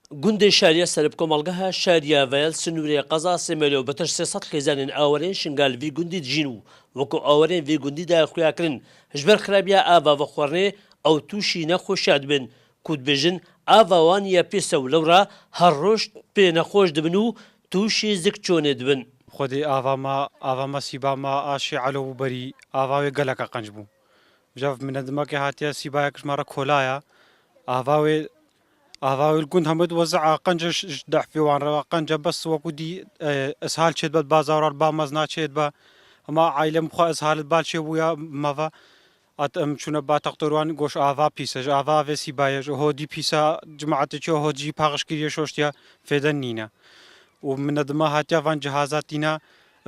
گوندی شاریە سەرب کۆمەڵگەها شاریە ڤایل سنوورێ قەزا سێمەلۆ بەتر 300 خێزانên ئاوەرێن شنگال vî gundî dijîn û wekû awerên vê gundî de xuyakirin ji ber xirabiya ava vexwarinê ew tûşî nexweşiya dibin ku dibêjin ava wan ya pê sew lewra her roj pê nexweş dibin û tûşî zik çûnê dibin. خودی ئاواما سیباما ئاشی علۆ و بەری ئاواوێ گەلەکە قەنج بوو بژەف منەدمەکە هاتیە سیبایەکشمارە کۆلایە ئاواوێ گوند هەمووت وەزع قەنجش دەحپێوانڕەوە قەنجە بەس وەکو دی ئەسهال چێت بە بازاڕار با مەز ناچێت بە ئەما عیلە بخوا ئەسهالت بالچێ بووە مەڤە ئەم چوونە با تەختۆروان گۆش ئاوا پیسەژ ئاواوێ سیبایەژ هۆدی پیسە جماعەتێکی هۆجی پاغشکریە شۆشتیا فێدەن نینە و منەدمە هاتیا وان جهازاتینا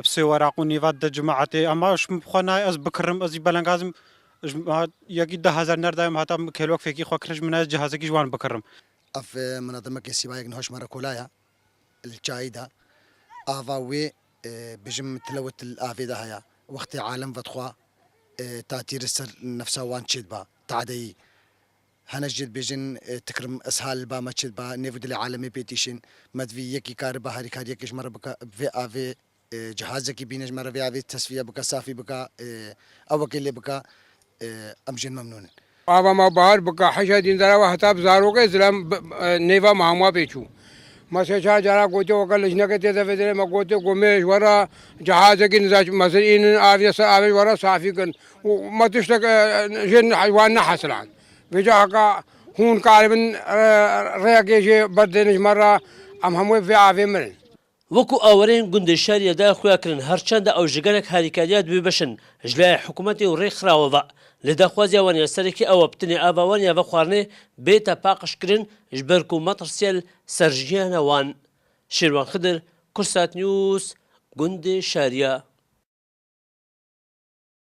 بسێ وەراق و نێوات دە جماعەتێ ئەماش بخوا نای ئەس بکڕم ئەزی بەلەنگازم یەکی 10,000 نەردایم هاتا کێلۆک فێکی خوا کرش منە جهازێکی جوان بکڕم اف منظمة سيبايك نهوش مرة كولايا الجايدة افاوي بجم تلوت الافي ده هيا وقت عالم فتخوا تاتير السر نفسها وان تشدبا تعدي هنجد بجن تكرم اسهال با ما تشدبا نيفود العالمي بيتيشن مدفي يكي كاربا هاري كار يكيش مرة بكا في افي جهازك بينج مرة في افي تصفية بكا صافي بكا او اللي بكا امجن ممنون آبا ما باهر بکا حشا دین دارا و حتاب زارو کے اسلام نیوا ماما پیچو مسا جارا گوتے وکل لجنا کے تے فدرے ما گوتے گومیش ورا جهاز کی نزاج مسئلین آویس آوی ورا صافی کن متشتک جن حيوان حسلان بجا کا هون کاربن رياگه بدنش مره ام همو في آوی من وەکو ئاوەرێن گوندی شاریەدا خویاکردن هەرچەندە ئەو ژگەرێک هاریکاریات بێ بەشن ji لای حکوومەتی و ڕێکخراوەوە لە داخوازیا وانیا سەرێکی ئەوە بتنێ ئاڤاوانیا بە خواردنێ بێتە پاقشکردن ji ber ku مەترسیل سەرژیانە وان شێروان خدر کورسات نیوز گوندی شاریە